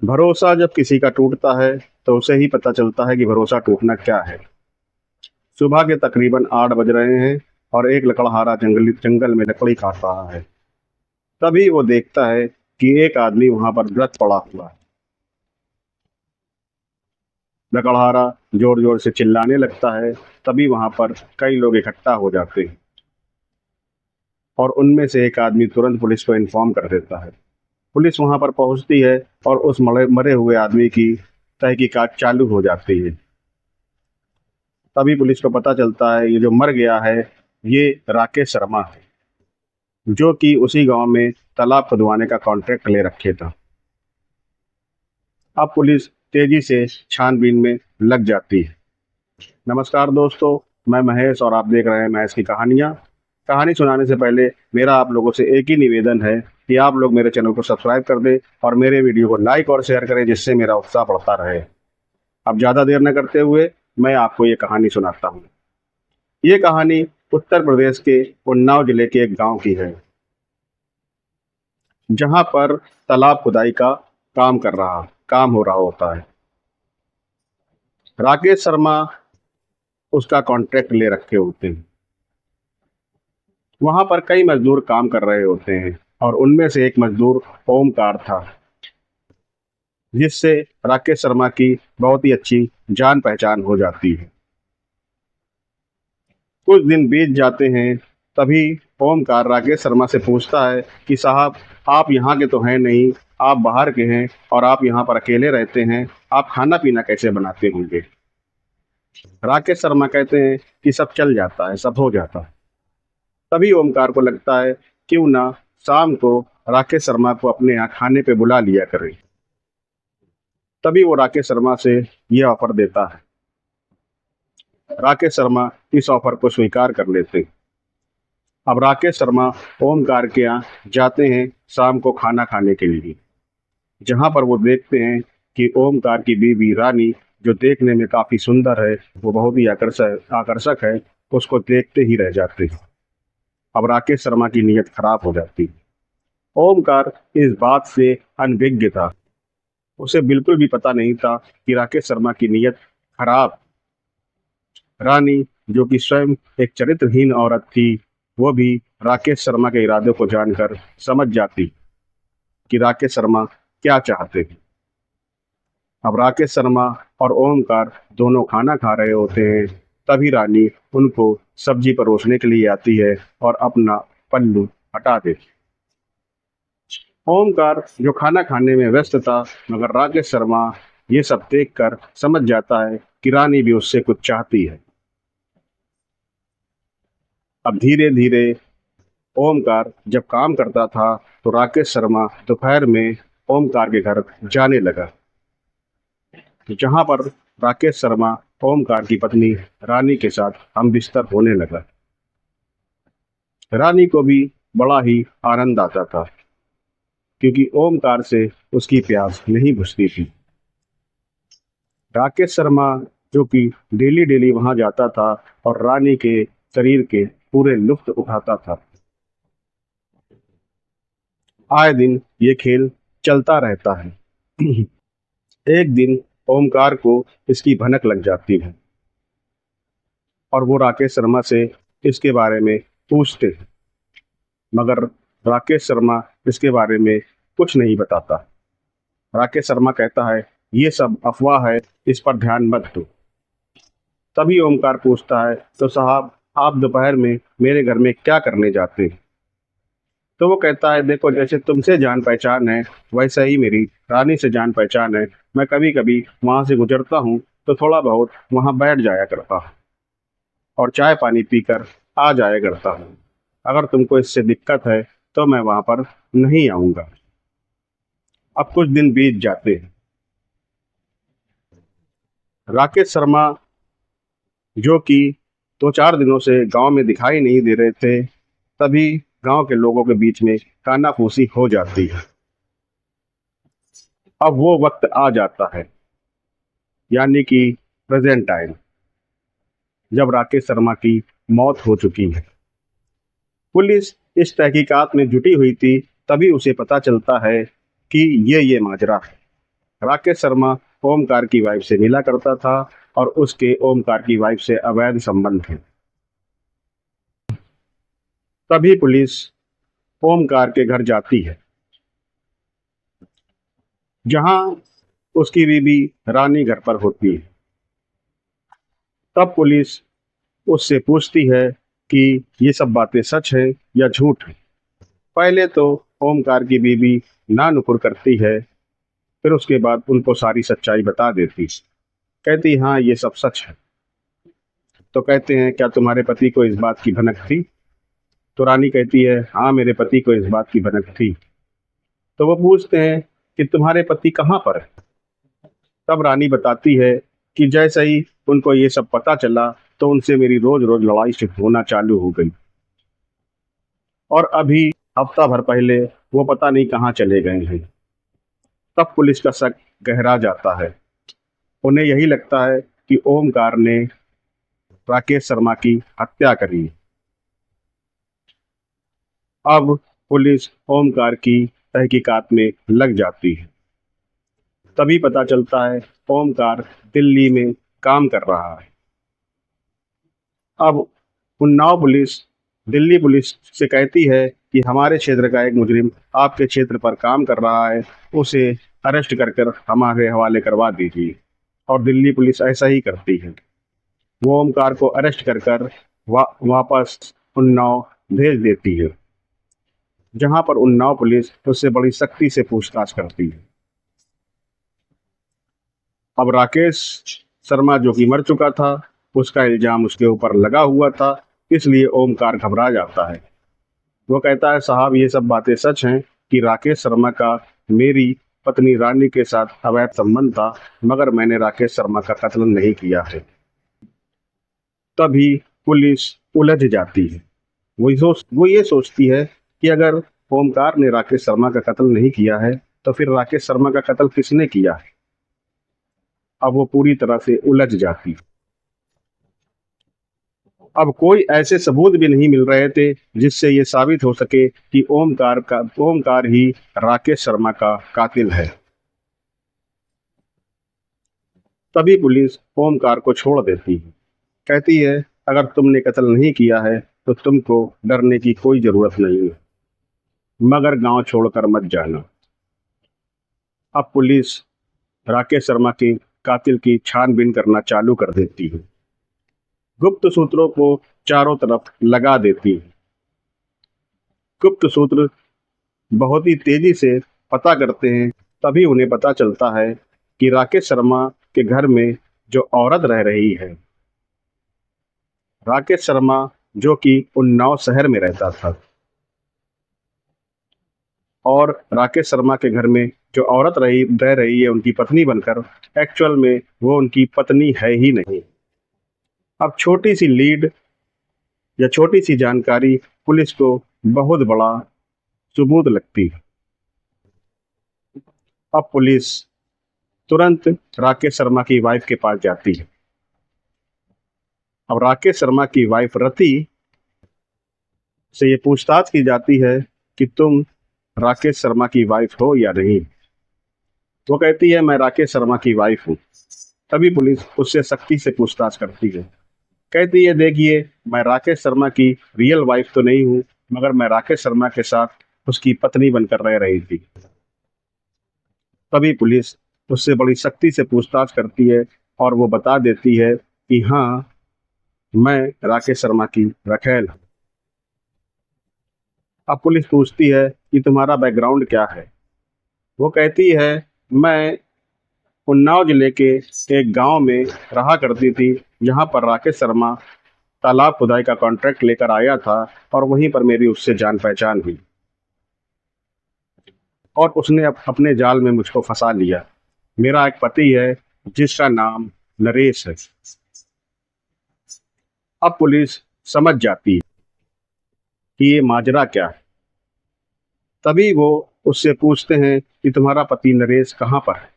भरोसा जब किसी का टूटता है तो उसे ही पता चलता है कि भरोसा टूटना क्या है। सुबह के तकरीबन 8 बज रहे हैं और एक लकड़हारा जंगल में लकड़ी काट रहा है। तभी वो देखता है कि एक आदमी वहां पर व्रत पड़ा हुआ है। लकड़हारा जोर जोर से चिल्लाने लगता है। तभी वहां पर कई लोग इकट्ठा हो जाते हैं और उनमें से एक आदमी तुरंत पुलिस को इन्फॉर्म कर देता है। पुलिस वहां पर पहुंचती है और उस मरे मरे हुए आदमी की तहकीकात चालू हो जाती है। तभी पुलिस को पता चलता है ये जो मर गया है ये राकेश शर्मा है, जो कि उसी गांव में तालाब खुदवाने का कॉन्ट्रैक्ट ले रखे था। अब पुलिस तेजी से छानबीन में लग जाती है। नमस्कार दोस्तों, मैं महेश और आप देख रहे हैं महेश की कहानियाँ। कहानी सुनाने से पहले मेरा आप लोगों से एक ही निवेदन है कि आप लोग मेरे चैनल को सब्सक्राइब कर दें और मेरे वीडियो को लाइक और शेयर करें, जिससे मेरा उत्साह बढ़ता रहे। अब ज़्यादा देर न करते हुए मैं आपको ये कहानी सुनाता हूँ। ये कहानी उत्तर प्रदेश के उन्नाव जिले के एक गांव की है, जहां पर तालाब खुदाई का काम हो रहा होता है। राकेश शर्मा उसका कॉन्ट्रैक्ट ले रखे होते हैं। वहां पर कई मजदूर काम कर रहे होते हैं और उनमें से एक मजदूर ओमकार था, जिससे राकेश शर्मा की बहुत ही अच्छी जान पहचान हो जाती है। कुछ दिन बीत जाते हैं। तभी ओमकार राकेश शर्मा से पूछता है कि साहब, आप यहाँ के तो हैं नहीं, आप बाहर के हैं और आप यहाँ पर अकेले रहते हैं, आप खाना पीना कैसे बनाते होंगे। राकेश शर्मा कहते हैं कि सब चल जाता है, सब हो जाता है। तभी ओमकार को लगता है क्यों ना शाम को राकेश शर्मा को अपने यहाँ खाने पे बुला लिया करे। तभी वो राकेश शर्मा से ये ऑफर देता है। राकेश शर्मा इस ऑफर को स्वीकार कर लेते हैं। अब राकेश शर्मा ओमकार के यहाँ जाते हैं शाम को खाना खाने के लिए, जहाँ पर वो देखते हैं कि ओमकार की बीवी रानी, जो देखने में काफी सुंदर है, वो बहुत ही आकर्षक है, उसको देखते ही रह जाते हैं। अब राकेश शर्मा की नीयत खराब हो जाती है। ओमकार इस बात से अनभिज्ञ था। उसे बिल्कुल भी पता नहीं था कि राकेश शर्मा की नीयत खराब। रानी, जो कि स्वयं एक चरित्रहीन औरत थी, वो भी राकेश शर्मा के इरादे को जानकर समझ जाती कि राकेश शर्मा क्या चाहते हैं। अब राकेश शर्मा और ओमकार दोनों खाना खा रहे होते हैं। तभी रानी उनको सब्जी परोसने के लिए आती है और अपना पल्लू हटा देती। ओमकार जो खाना खाने में व्यस्त था, मगर राकेश शर्मा ये सब देखकर समझ जाता है कि रानी भी उससे कुछ चाहती है। अब धीरे धीरे ओमकार जब काम करता था तो राकेश शर्मा दोपहर में ओमकार के घर जाने लगा, जहां पर राकेश शर्मा ओमकार की पत्नी रानी के साथ हम बिस्तर होने लगा। रानी को भी बड़ा ही आनंद आता था, क्योंकि ओमकार से उसकी प्यास नहीं बुझती थी। राकेश शर्मा, जो कि डेली डेली वहां जाता था और रानी के शरीर के पूरे लुत्फ उठाता था, आए दिन ये खेल चलता रहता है। एक दिन ओमकार को इसकी भनक लग जाती है और वो राकेश शर्मा से इसके बारे में पूछते हैं, मगर राकेश शर्मा इसके बारे में कुछ नहीं बताता। राकेश शर्मा कहता है ये सब अफवाह है, इस पर ध्यान मत दो। तभी ओमकार पूछता है, तो साहब, आप दोपहर में मेरे घर में क्या करने जाते हैं। तो वो कहता है, देखो, जैसे तुमसे जान पहचान है, वैसे ही मेरी रानी से जान पहचान है। मैं कभी कभी वहां से गुजरता हूँ तो थोड़ा बहुत वहां बैठ जाया करता हूँ और चाय पानी पीकर आ जाया करता हूँ। अगर तुमको इससे दिक्कत है तो मैं वहां पर नहीं आऊंगा। अब कुछ दिन बीत जाते हैं। राकेश शर्मा, जो कि 2-4 दिनों से गांव में दिखाई नहीं दे रहे थे, तभी गांव के लोगों के बीच में कानाफूसी हो जाती है। अब वो वक्त आ जाता है, यानी कि प्रेजेंट टाइम, जब राकेश शर्मा की मौत हो चुकी है। पुलिस इस तहकीकात में जुटी हुई थी। तभी उसे पता चलता है कि ये माजरा है। राकेश शर्मा ओमकार की वाइफ से मिला करता था और उसके ओमकार की वाइफ से अवैध संबंध थे। तभी पुलिस ओमकार के घर जाती है, जहां उसकी बीवी रानी घर पर होती है। तब पुलिस उससे पूछती है कि ये सब बातें सच है या झूठ है। पहले तो ओमकार की बीवी ना नुकुर करती है, फिर उसके बाद उनको सारी सच्चाई बता देती। कहती हाँ ये सब सच है। तो कहते हैं क्या तुम्हारे पति को इस बात की भनक थी? तो रानी कहती है हाँ मेरे पति को इस बात की भनक थी। तो वो पूछते हैं कि तुम्हारे पति कहाँ पर है? तब रानी बताती है कि जैसे ही उनको ये सब पता चला तो उनसे मेरी रोज रोज लड़ाई शुरू होना चालू हो गई, और अभी हफ्ता भर पहले वो पता नहीं कहाँ चले गए हैं। तब पुलिस का शक गहरा जाता है। उन्हें यही लगता है कि ओमकार ने राकेश शर्मा की हत्या करी। अब पुलिस ओमकार की तहकीकात में लग जाती है। तभी पता चलता है ओमकार दिल्ली में काम कर रहा है। अब उन्नाव पुलिस दिल्ली पुलिस से कहती है कि हमारे क्षेत्र का एक मुजरिम आपके क्षेत्र पर काम कर रहा है, उसे अरेस्ट कर कर हमारे हवाले करवा दीजिए। और दिल्ली पुलिस ऐसा ही करती है। वो ओमकार को अरेस्ट कर कर वापस उन्नाव भेज देती है, जहां पर उन्नाव पुलिस उससे बड़ी सख्ती से पूछताछ करती है। अब राकेश शर्मा जो कि मर चुका था, उसका इल्जाम उसके ऊपर लगा हुआ था, इसलिए ओमकार घबरा जाता है। वो कहता है साहब ये सब बातें सच हैं कि राकेश शर्मा का मेरी पत्नी रानी के साथ अवैध संबंध था, मगर मैंने राकेश शर्मा का कत्ल नहीं किया है। तभी पुलिस उलझ जाती है। वो ये सोचती है कि अगर ओमकार ने राकेश शर्मा का कत्ल नहीं किया है तो फिर राकेश शर्मा का कत्ल किसने किया है। अब वो पूरी तरह से उलझ जाती है। अब कोई ऐसे सबूत भी नहीं मिल रहे थे जिससे ये साबित हो सके कि ओमकार ही राकेश शर्मा का कातिल है। तभी पुलिस ओमकार को छोड़ देती है। कहती है अगर तुमने कत्ल नहीं किया है तो तुमको डरने की कोई जरूरत नहीं है, मगर गांव छोड़कर मत जाना। अब पुलिस राकेश शर्मा के कातिल की छानबीन करना चालू कर देती है। गुप्त सूत्रों को चारों तरफ लगा देती है। गुप्त सूत्र बहुत ही तेजी से पता करते हैं। तभी उन्हें पता चलता है कि राकेश शर्मा के घर में जो औरत रह रही है, राकेश शर्मा जो कि उन्नाव शहर में रहता था, और राकेश शर्मा के घर में जो औरत रह रही है उनकी पत्नी बनकर, एक्चुअल में वो उनकी पत्नी है ही नहीं। अब छोटी सी लीड या छोटी सी जानकारी पुलिस को बहुत बड़ा सबूत लगती है। अब पुलिस तुरंत राकेश शर्मा की वाइफ के पास जाती है। अब राकेश शर्मा की वाइफ रति से ये पूछताछ की जाती है कि तुम राकेश शर्मा की वाइफ हो या नहीं। वो कहती है मैं राकेश शर्मा की वाइफ हूँ। तभी पुलिस उससे सख्ती से पूछताछ करती है। कहती है देखिए मैं राकेश शर्मा की रियल वाइफ तो नहीं हूँ, मगर मैं राकेश शर्मा के साथ उसकी पत्नी बनकर रह रही थी। तभी पुलिस उससे बड़ी सख्ती से पूछताछ करती है और वो बता देती है कि हाँ मैं राकेश शर्मा की रखेल हूँ। अब पुलिस पूछती है कि तुम्हारा बैकग्राउंड क्या है। वो कहती है मैं उन्नाव जिले के एक गांव में रहा करती थी, जहां पर राकेश शर्मा तालाब खुदाई का कॉन्ट्रैक्ट लेकर आया था, और वहीं पर मेरी उससे जान पहचान हुई और उसने अपने जाल में मुझको फंसा लिया। मेरा एक पति है जिसका नाम नरेश है। अब पुलिस समझ जाती है कि ये माजरा क्या है। तभी वो उससे पूछते हैं कि तुम्हारा पति नरेश कहाँ पर है।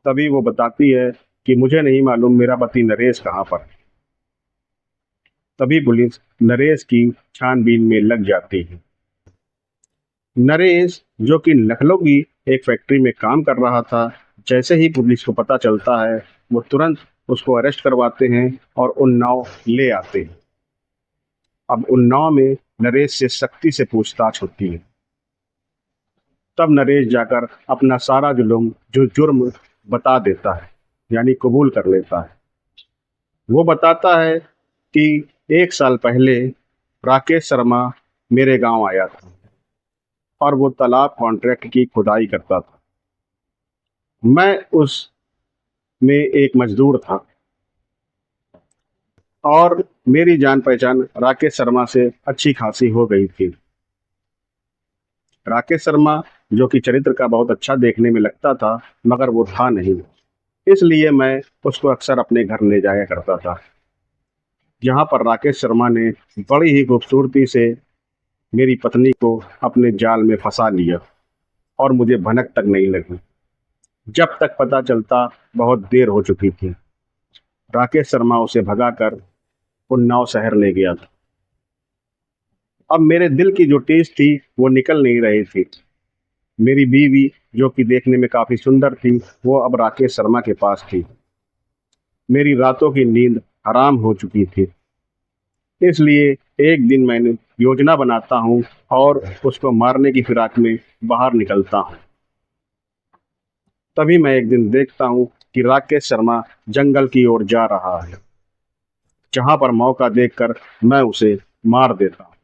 तभी वो बताती है कि मुझे नहीं मालूम मेरा पति नरेश कहाँ पर है। तभी पुलिस नरेश की छानबीन में लग जाती है। नरेश, जो कि लखनऊ की एक फैक्ट्री में काम कर रहा था, जैसे ही पुलिस को पता चलता है वो तुरंत उसको अरेस्ट करवाते हैं और उन्नाव ले आते हैं। अब उन्नाव में नरेश से सख्ती से पूछताछ होती है। तब नरेश जाकर अपना सारा जो जुर्म बता देता है, यानी कबूल कर लेता है। वो बताता है कि 1 साल पहले राकेश शर्मा मेरे गांव आया था और वो तालाब कॉन्ट्रैक्ट की खुदाई करता था। मैं उस में एक मजदूर था और मेरी जान पहचान राकेश शर्मा से अच्छी खासी हो गई थी। राकेश शर्मा, जो कि चरित्र का बहुत अच्छा देखने में लगता था, मगर वो था नहीं, इसलिए मैं उसको अक्सर अपने घर ले जाया करता था। यहाँ पर राकेश शर्मा ने बड़ी ही खूबसूरती से मेरी पत्नी को अपने जाल में फंसा लिया और मुझे भनक तक नहीं लगी। जब तक पता चलता बहुत देर हो चुकी थी। राकेश शर्मा उसे भगाकर उन्नाव शहर ले गया था। अब मेरे दिल की जो टीस थी वो निकल नहीं रही थी। मेरी बीवी, जो कि देखने में काफी सुंदर थी, वो अब राकेश शर्मा के पास थी। मेरी रातों की नींद हराम हो चुकी थी। इसलिए एक दिन मैंने योजना बनाता हूँ और उसको मारने की फिराक में बाहर निकलता हूँ। तभी मैं एक दिन देखता हूँ कि राकेश शर्मा जंगल की ओर जा रहा है, जहां पर मौका देखकर मैं उसे मार देता हूँ।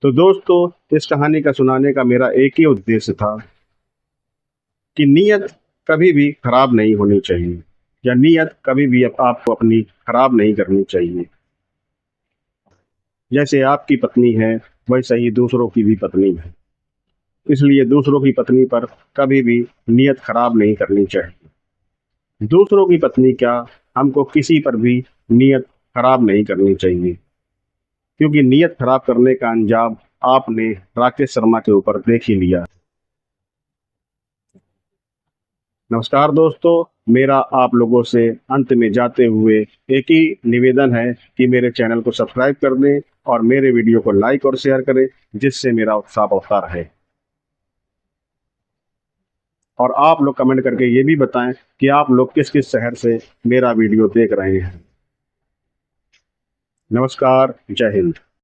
तो दोस्तों, इस कहानी का सुनाने का मेरा एक ही उद्देश्य था कि नीयत कभी भी खराब नहीं होनी चाहिए, या नीयत कभी भी आपको अपनी खराब नहीं करनी चाहिए। जैसे आपकी पत्नी है, वैसे ही दूसरों की भी पत्नी है। इसलिए दूसरों की पत्नी पर कभी भी नीयत खराब नहीं करनी चाहिए। दूसरों की पत्नी क्या, हमको किसी पर भी नीयत खराब नहीं करनी चाहिए, क्योंकि नीयत खराब करने का अंजाम आपने राकेश शर्मा के ऊपर देख ही लिया। नमस्कार दोस्तों, मेरा आप लोगों से अंत में जाते हुए एक ही निवेदन है कि मेरे चैनल को सब्सक्राइब कर दें और मेरे वीडियो को लाइक और शेयर करें, जिससे मेरा उत्साह बढ़ता रहे। और आप लोग कमेंट करके ये भी बताएं कि आप लोग किस किस शहर से मेरा वीडियो देख रहे हैं। नमस्कार, जय हिंद।